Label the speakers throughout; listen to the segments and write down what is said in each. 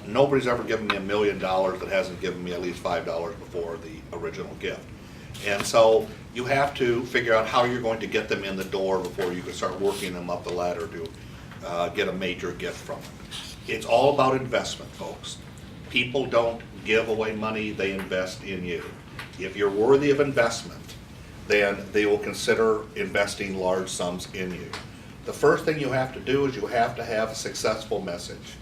Speaker 1: Nobody's ever given me $1 million that hasn't given me at least $5 before the original gift. And so you have to figure out how you're going to get them in the door before you can start working them up the ladder to get a major gift from them. It's all about investment, folks. People don't give away money, they invest in you. If you're worthy of investment, then they will consider investing large sums in you. The first thing you have to do is you have to have a successful message.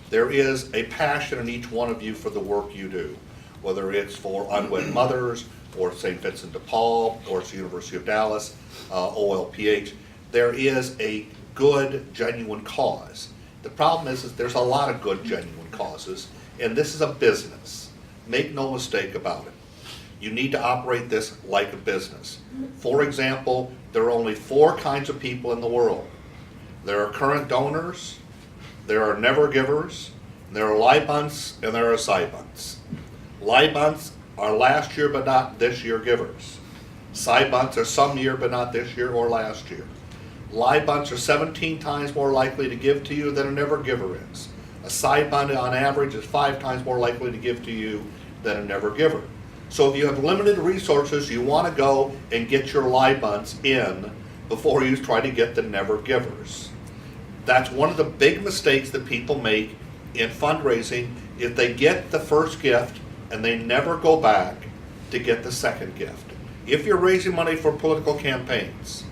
Speaker 1: There is a passion in each one of you for the work you do, whether it's for unwed mothers, or St. Vincent de Paul, or it's the University of Dallas, OLPH. There is a good, genuine cause. The problem is there's a lot of good, genuine causes, and this is a business. Make no mistake about it. You need to operate this like a business. For example, there are only 4 kinds of people in the world. There are current donors, there are never givers, there are Libunts, and there are Sibunts. Libunts are last year but not this year givers. Sibunts are some year but not this year or last year. Libunts are 17 times more likely to give to you than a never giver is. A Sibunt on average is 5 times more likely to give to you than a never giver. So if you have limited resources, you want to go and get your Libunts in before you try to get the never givers. That's one of the big mistakes that people make in fundraising. If they get the first gift and they never go back to get the second gift. If you're raising money for political campaigns,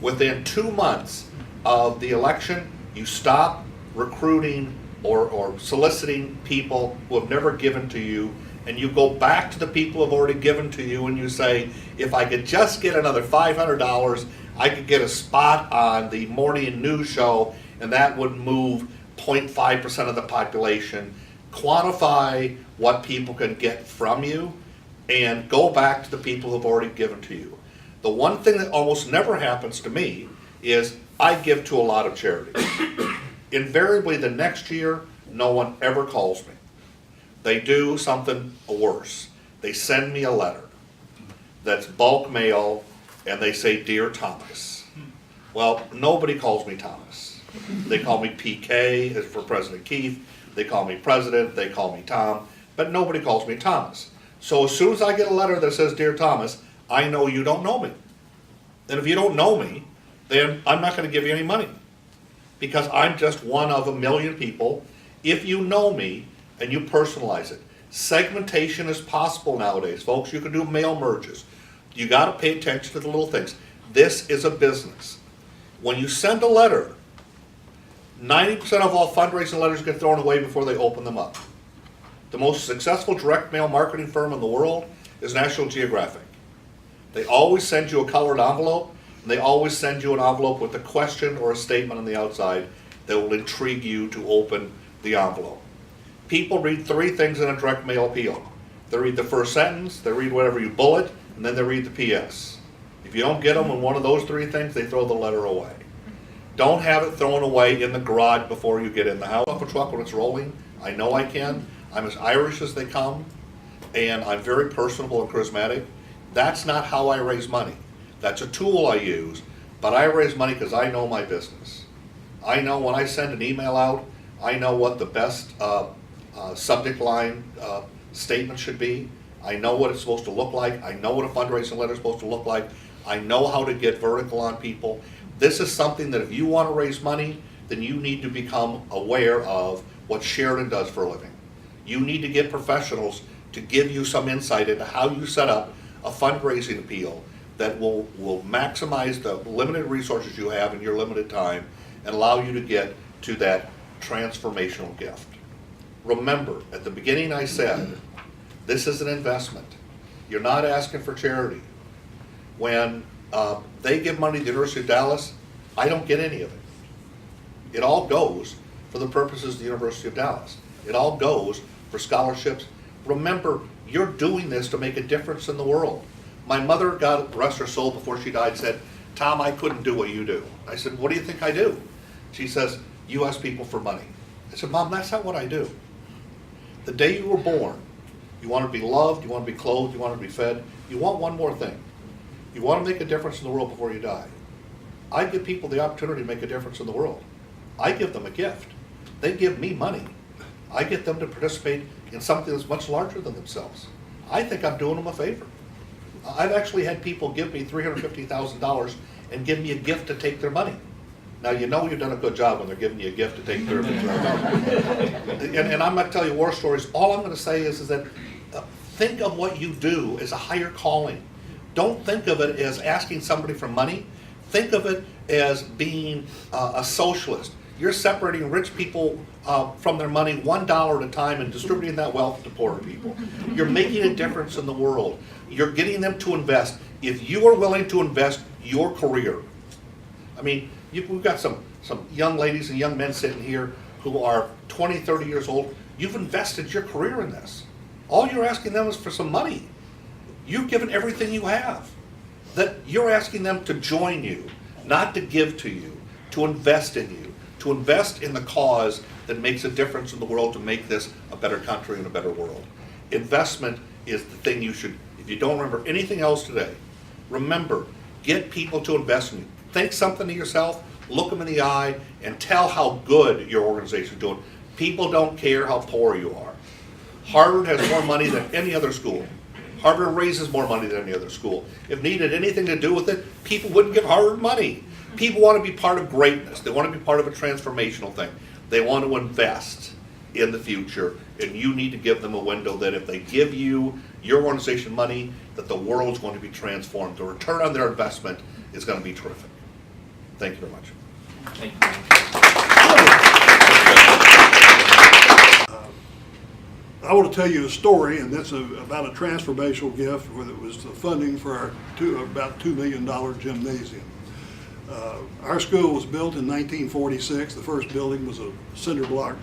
Speaker 1: within 2 months of the election, you stop recruiting or soliciting people who have never given to you, and you go back to the people who have already given to you and you say, if I could just get another $500, I could get a spot on the morning news show, and that would move 0.5% of the population. Quantify what people can get from you and go back to the people who have already given to you. The one thing that almost never happens to me is I give to a lot of charities. Invariably the next year, no one ever calls me. They do something worse. They send me a letter that's bulk mail and they say, Dear Thomas. Well, nobody calls me Thomas. They call me PK as for President Keefe. They call me President, they call me Tom, but nobody calls me Thomas. So as soon as I get a letter that says, Dear Thomas, I know you don't know me. And if you don't know me, then I'm not going to give you any money because I'm just one of a million people. If you know me and you personalize it, segmentation is possible nowadays, folks. You can do mail merges. You got to pay attention to the little things. This is a business. When you send a letter, 90% of all fundraising letters get thrown away before they open them up. The most successful direct mail marketing firm in the world is National Geographic. They always send you a colored envelope, and they always send you an envelope with a question or a statement on the outside that will intrigue you to open the envelope. People read 3 things in a direct mail appeal. They read the first sentence, they read whatever you bullet, and then they read the PS. If you don't get them in one of those 3 things, they throw the letter away. Don't have it thrown away in the garage before you get in the house. Off a truck when it's rolling, I know I can. I'm as Irish as they come, and I'm very personable and charismatic. That's not how I raise money. That's a tool I use, but I raise money because I know my business. I know when I send an email out, I know what the best subject line statement should be. I know what it's supposed to look like. I know what a fundraising letter is supposed to look like. I know how to get vertical on people. This is something that if you want to raise money, then you need to become aware of what Sheridan does for a living. You need to get professionals to give you some insight into how you set up a fundraising appeal that will maximize the limited resources you have in your limited time and allow you to get to that transformational gift. Remember, at the beginning I said, this is an investment. You're not asking for charity. When they give money to the University of Dallas, I don't get any of it. It all goes for the purposes of the University of Dallas. It all goes for scholarships. Remember, you're doing this to make a difference in the world. My mother, God rest her soul, before she died, said, Tom, I couldn't do what you do. I said, what do you think I do? She says, you ask people for money. I said, Mom, that's not what I do. The day you were born, you want to be loved, you want to be clothed, you want to be fed. You want one more thing. You want to make a difference in the world before you die. I give people the opportunity to make a difference in the world. I give them a gift. They give me money. I get them to participate in something that's much larger than themselves. I think I'm doing them a favor. I've actually had people give me $350,000 and give me a gift to take their money. Now, you know you've done a good job when they're giving you a gift to take $350,000. And I'm not going to tell you war stories. All I'm going to say is that think of what you do as a higher calling. Don't think of it as asking somebody for money. Think of it as being a socialist. You're separating rich people from their money $1 at a time and distributing that wealth to poorer people. You're making a difference in the world. You're getting them to invest. If you are willing to invest your career, I mean, we've got some young ladies and young men sitting here who are 20, 30 years old. You've invested your career in this. All you're asking them is for some money. You've given everything you have. That you're asking them to join you, not to give to you, to invest in you, to invest in the cause that makes a difference in the world, to make this a better country and a better world. Investment is the thing you should, if you don't remember anything else today, remember, get people to invest in you. Think something to yourself, look them in the eye, and tell how good your organization is doing. People don't care how poor you are. Harvard has more money than any other school. Harvard raises more money than any other school. If needed anything to do with it, people wouldn't give Harvard money. People want to be part of greatness. They want to be part of a transformational thing. They want to invest in the future, and you need to give them a window that if they give you, your organization, money, that the world's going to be transformed. The return on their investment is going to be terrific. Thank you very much.
Speaker 2: Thank you.
Speaker 3: I want to tell you a story, and that's about a transformational gift where it was the funding for our about $2 million gymnasium. Our school was built in 1946. The first building was a cinder block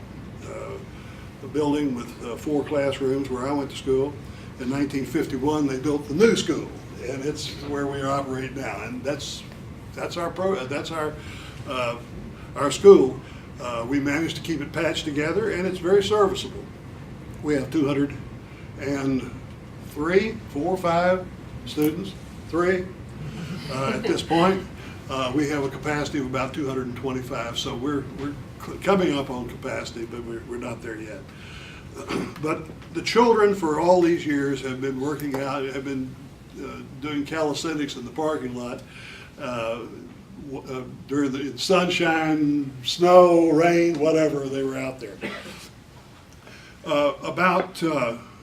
Speaker 3: a building with 4 classrooms where I went to school. In 1951, they built the new school, and it's where we operate now. And that's our school. We managed to keep it patched together, and it's very serviceable. We have 203, 4, 5 students, 3 at this point. We have a capacity of about 225, so we're coming up on capacity, but we're not there yet. But the children for all these years have been working out, have been doing calisthenics in the parking lot during the sunshine, snow, rain, whatever, they were out there.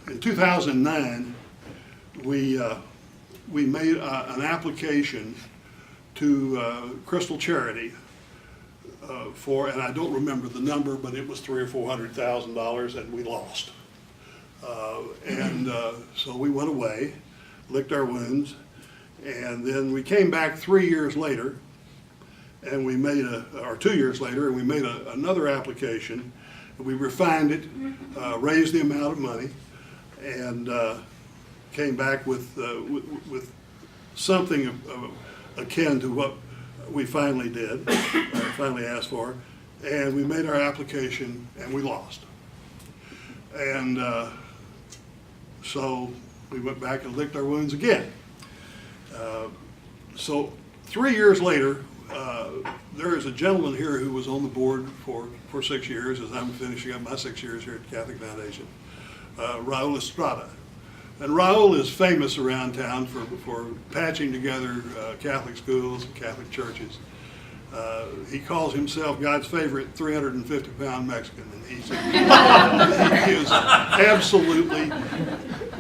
Speaker 3: In 2009, we made an application to Crystal Charity for, and I don't remember the number, but it was $300,000 or $400,000, and we lost. So we went away, licked our wounds, and then we came back 3 years later, and we made or 2 years later, and we made another application. We refined it, raised the amount of money, and came back with something akin to what we finally did, finally asked for, and we made our application, and we lost. And so we went back and licked our wounds again. So 3 years later, there is a gentleman here who was on the board for 6 years, as I'm finishing up my 6 years here at the Catholic Foundation, Raul Estrada. And Raul is famous around town for patching together Catholic schools and Catholic churches. He calls himself God's favorite 350-pound Mexican, and he is absolutely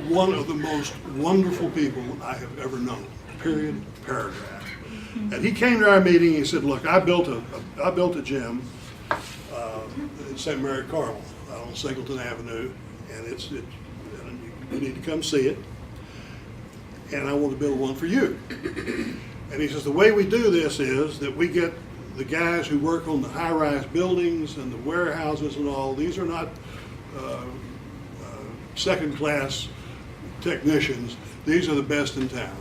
Speaker 3: one of the most wonderful people I have ever known, period, paragraph. And he came to our meeting and he said, look, I built a gym in St. Mary Carmel on Singleton Avenue, and you need to come see it, and I want to build one for you. And he says, the way we do this is that we get the guys who work on the high-rise buildings and the warehouses and all. These are not second-class technicians. These are the best in town.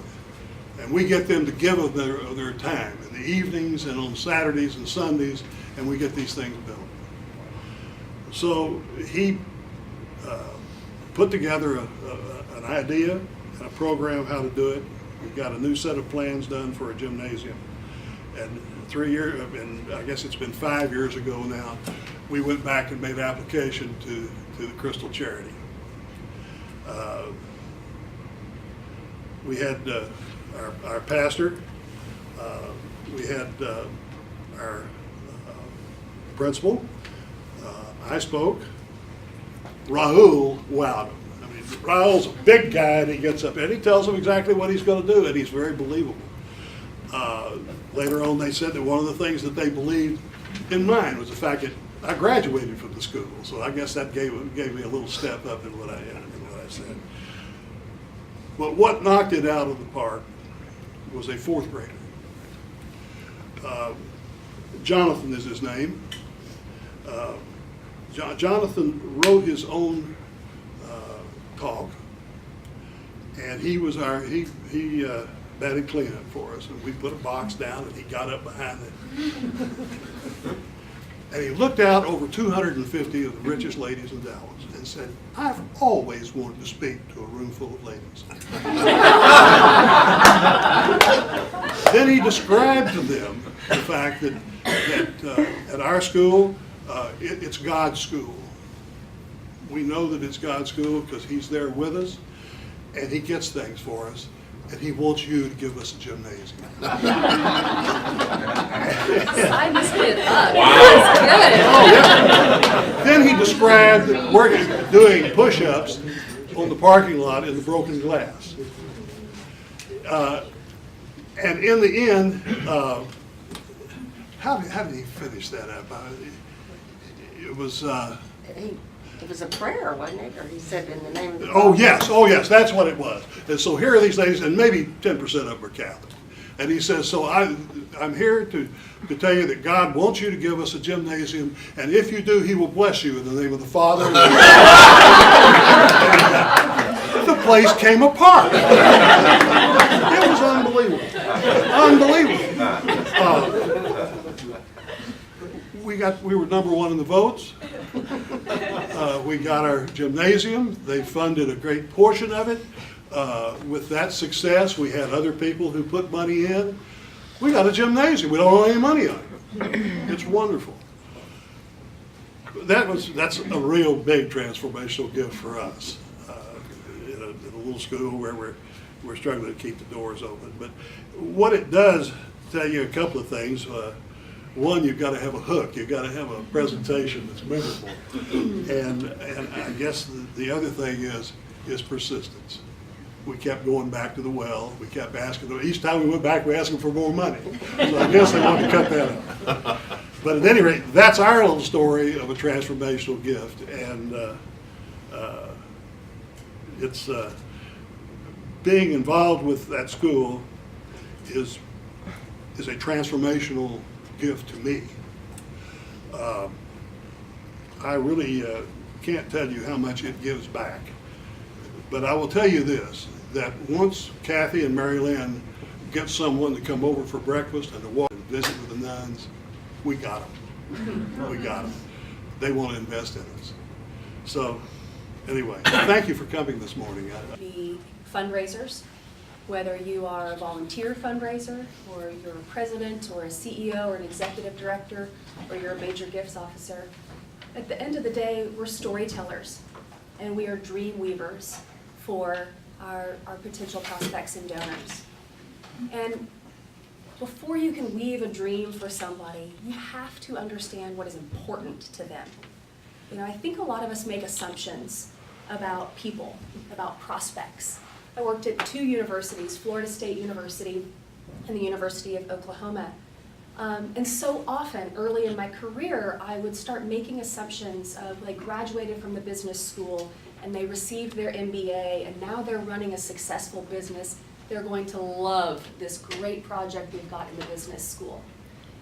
Speaker 3: And we get them to give of their time in the evenings and on Saturdays and Sundays, and we get these things built. So he put together an idea and a program how to do it. We've got a new set of plans done for a gymnasium. And 3 years, and I guess it's been 5 years ago now, we went back and made application to the Crystal Charity. We had our pastor, we had our principal, I spoke. Rahul wowed him. I mean, Rahul's a big guy, and he gets up and he tells them exactly what he's going to do, and he's very believable. Later on, they said that one of the things that they believed in mine was the fact that I graduated from the school, so I guess that gave me a little step up in what I said. But what knocked it out of the park was a fourth grader. Jonathan is his name. Jonathan wrote his own talk, and he was he batted cleanup for us, and we put a box down, and he got up behind it. And he looked out over 250 of the richest ladies in Dallas and said, "I've always wanted to speak to a room full of ladies." Then he described to them the fact that at our school, it's God's school. We know that it's God's school because he's there with us, and he gets things for us, and he wants you to give us a gymnasium.
Speaker 2: I just did up.
Speaker 4: Wow.
Speaker 2: That's good.
Speaker 3: Oh, yeah. Then he described working, doing push-ups on the parking lot in the broken glass. And in the end, how did he finish that up? It was.
Speaker 2: It was a prayer, wasn't it? Or he said in the name of the
Speaker 3: Oh yes, that's what it was. And so here are these ladies, and maybe 10% of them are Catholic. And he says, so I'm here to tell you that God wants you to give us a gymnasium, and if you do, he will bless you in the name of the Father. And the place came apart. It was unbelievable. We were number one in the votes. We got our gymnasium. They funded a great portion of it. With that success, we had other people who put money in. We got a gymnasium. We don't owe any money on it. It's wonderful. That's a real big transformational gift for us in a little school where we're struggling to keep the doors open. But what it does tell you a couple of things. One, you've got to have a hook. You've got to have a presentation that's memorable. And I guess the other thing is persistence. We kept going back to the well. We kept asking them. Each time we went back, we asked them for more money. So I guess they wanted to cut that out. But at any rate, that's our little story of a transformational gift. And it's being involved with that school is a transformational gift to me. I really can't tell you how much it gives back. But I will tell you this, that once Kathy and Mary Lynn get someone to come over for breakfast and to walk and visit with the nuns, we got them. We got them. They want to invest in us. So anyway, thank you for coming this morning.
Speaker 5: The fundraisers, whether you are a volunteer fundraiser, or you're a president, or a CEO, or an executive director, or you're a major gifts officer, at the end of the day, we're storytellers, and we are dream weavers for our potential prospects and donors. And before you can weave a dream for somebody, you have to understand what is important to them. You know, I think a lot of us make assumptions about people, about prospects. I worked at 2 universities, Florida State University and the University of Oklahoma. And so often, early in my career, I would start making assumptions of, like, graduated from the business school and they received their MBA and now they're running a successful business. They're going to love this great project we've got in the business school.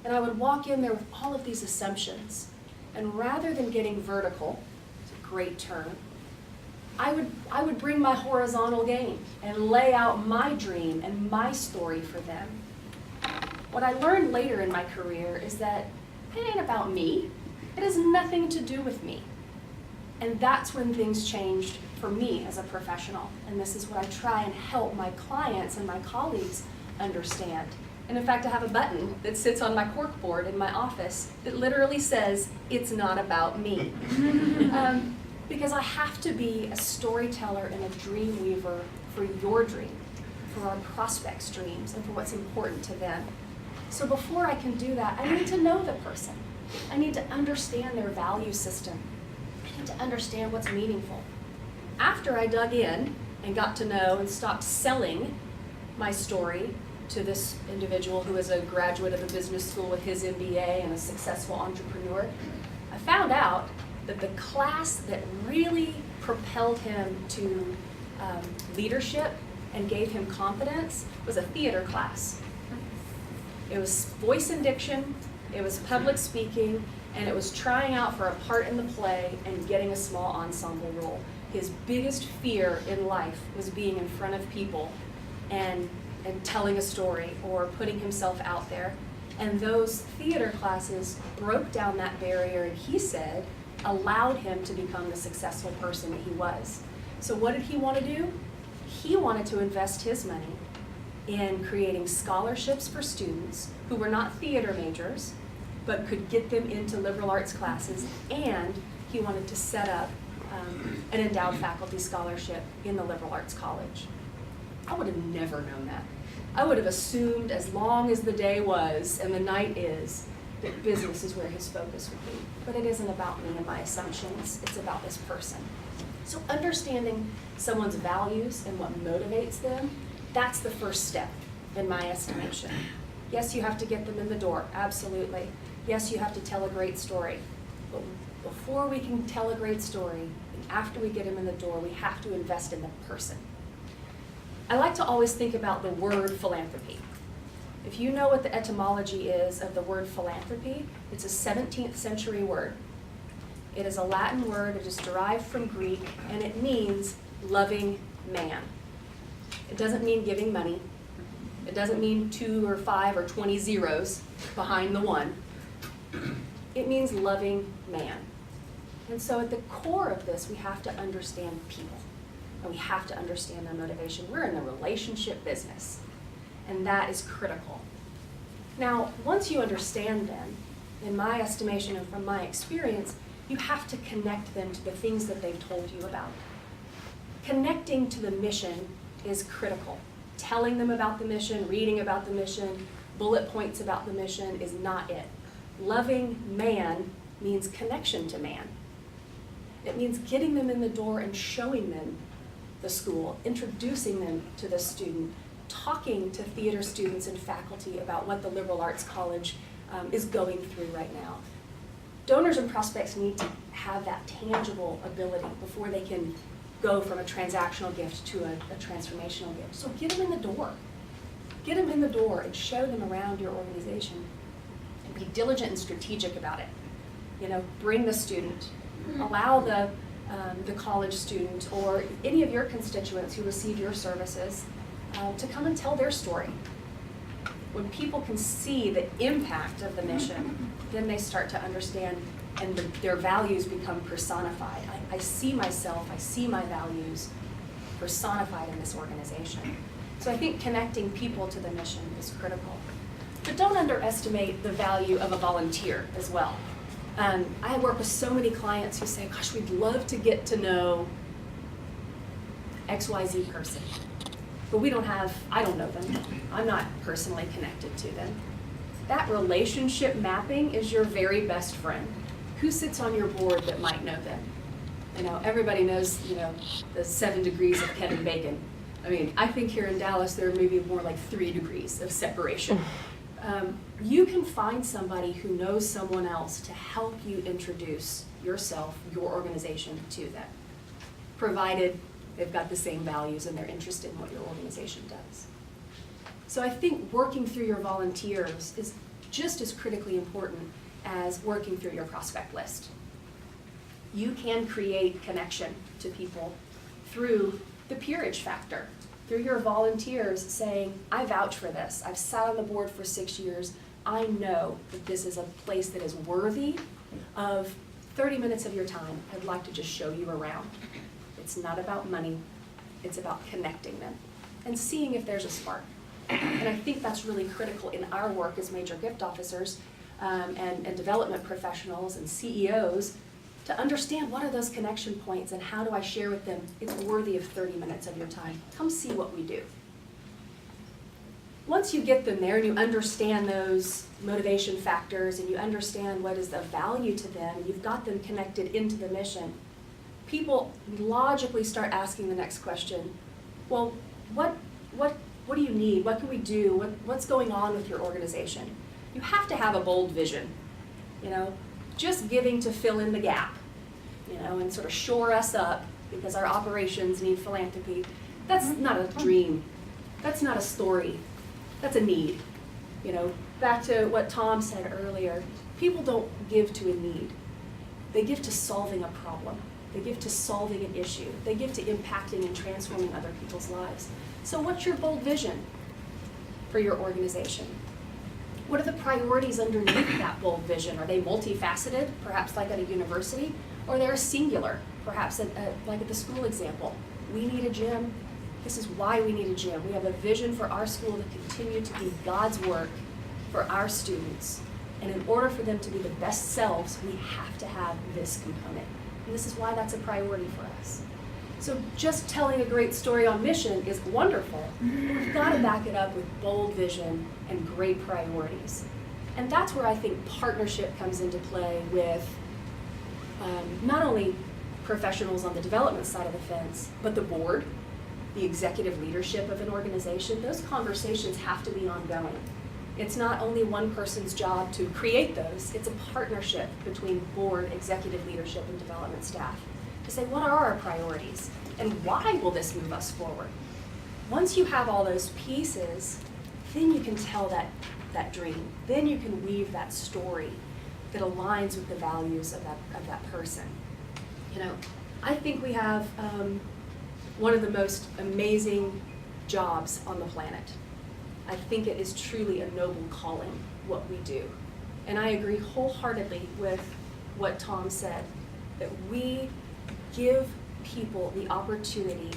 Speaker 5: And I would walk in there with all of these assumptions. And rather than getting vertical, it's a great term, I would bring my horizontal game and lay out my dream and my story for them. What I learned later in my career is that it ain't about me. It has nothing to do with me. And that's when things changed for me as a professional. And this is what I try and help my clients and my colleagues understand. And in fact, I have a button that sits on my corkboard in my office that literally says, "It's not about me." Because I have to be a storyteller and a dream weaver for your dream, for our prospects' dreams, and for what's important to them. So before I can do that, I need to know the person. I need to understand their value system. I need to understand what's meaningful. After I dug in and got to know and stopped selling my story to this individual who is a graduate of a business school with his MBA and a successful entrepreneur, I found out that the class that really propelled him to leadership and gave him confidence was a theater class. It was voice and diction, it was public speaking, and it was trying out for a part in the play and getting a small ensemble role. His biggest fear in life was being in front of people and telling a story or putting himself out there. And those theater classes broke down that barrier, and he said, allowed him to become the successful person that he was. So what did he want to do? He wanted to invest his money in creating scholarships for students who were not theater majors, but could get them into liberal arts classes, and he wanted to set up an endowed faculty scholarship in the liberal arts college. I would have never known that. I would have assumed, as long as the day was and the night is, that business is where his focus would be. But it isn't about me and my assumptions, it's about this person. So understanding someone's values and what motivates them, that's the first step in my estimation. Yes, you have to get them in the door, absolutely. Yes, you have to tell a great story. But before we can tell a great story, and after we get them in the door, we have to invest in the person. I like to always think about the word philanthropy. If you know what the etymology is of the word philanthropy, it's a 17th century word. It is a Latin word, it is derived from Greek, and it means loving man. It doesn't mean giving money. It doesn't mean 2 or 5 or 20 zeros behind the one. It means loving man. And so at the core of this, we have to understand people. And we have to understand their motivation. We're in the relationship business, and that is critical. Now, once you understand them, in my estimation and from my experience, you have to connect them to the things that they've told you about. Connecting to the mission is critical. Telling them about the mission, reading about the mission, bullet points about the mission is not it. Loving man means connection to man. It means getting them in the door and showing them the school, introducing them to the student, talking to theater students and faculty about what the liberal arts college is going through right now. Donors and prospects need to have that tangible ability before they can go from a transactional gift to a transformational gift. So get them in the door. Get them in the door and show them around your organization. And be diligent and strategic about it. You know, bring the student. Allow the college student or any of your constituents who receive your services to come and tell their story. When people can see the impact of the mission, then they start to understand and their values become personified. I see myself, I see my values personified in this organization. So I think connecting people to the mission is critical. But don't underestimate the value of a volunteer as well. I work with so many clients who say, gosh, we'd love to get to know XYZ person, but I don't know them. I'm not personally connected to them. That relationship mapping is your very best friend. Who sits on your board that might know them? You know, everybody knows, you know, the 7 degrees of Kevin Bacon. I mean, I think here in Dallas, there may be more like 3 degrees of separation. You can find somebody who knows someone else to help you introduce yourself, your organization to them, provided they've got the same values and they're interested in what your organization does. So I think working through your volunteers is just as critically important as working through your prospect list. You can create connection to people through the peerage factor, through your volunteers saying, I vouch for this. I've sat on the board for 6 years. I know that this is a place that is worthy of 30 minutes of your time. I'd like to just show you around. It's not about money. It's about connecting them and seeing if there's a spark. And I think that's really critical in our work as major gift officers and development professionals and CEOs to understand what are those connection points and how do I share with them, it's worthy of 30 minutes of your time. Come see what we do. Once you get them there and you understand those motivation factors and you understand what is of value to them, and you've got them connected into the mission, people logically start asking the next question, well, what do you need? What can we do? What's going on with your organization? You have to have a bold vision, you know, just giving to fill in the gap, you know, and sort of shore us up because our operations need philanthropy. That's not a dream. That's not a story. That's a need. You know, back to what Tom said earlier, people don't give to a need. They give to solving a problem. They give to solving an issue. They give to impacting and transforming other people's lives. So what's your bold vision for your organization? What are the priorities underneath that bold vision? Are they multifaceted, perhaps like at a university? Or they're singular, perhaps like at the school example. We need a gym. This is why we need a gym. We have a vision for our school to continue to be God's work for our students. And in order for them to be the best selves, we have to have this component. And this is why that's a priority for us. So just telling a great story on mission is wonderful, but we've got to back it up with bold vision and great priorities. And that's where I think partnership comes into play with not only professionals on the development side of the fence, but the board, the executive leadership of an organization. Those conversations have to be ongoing. It's not only one person's job to create those, it's a partnership between board, executive leadership, and development staff to say, what are our priorities and why will this move us forward? Once you have all those pieces, then you can tell that dream. Then you can weave that story that aligns with the values of that person. You know, I think we have one of the most amazing jobs on the planet. I think it is truly a noble calling, what we do. And I agree wholeheartedly with what Tom said, that we give people the opportunity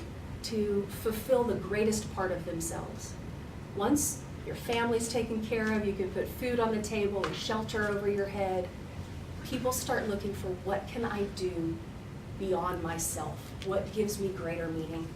Speaker 5: to fulfill the greatest part of themselves. Once your family's taken care of, you can put food on the table and shelter over your head, people start looking for what can I do beyond myself? What gives me greater meaning?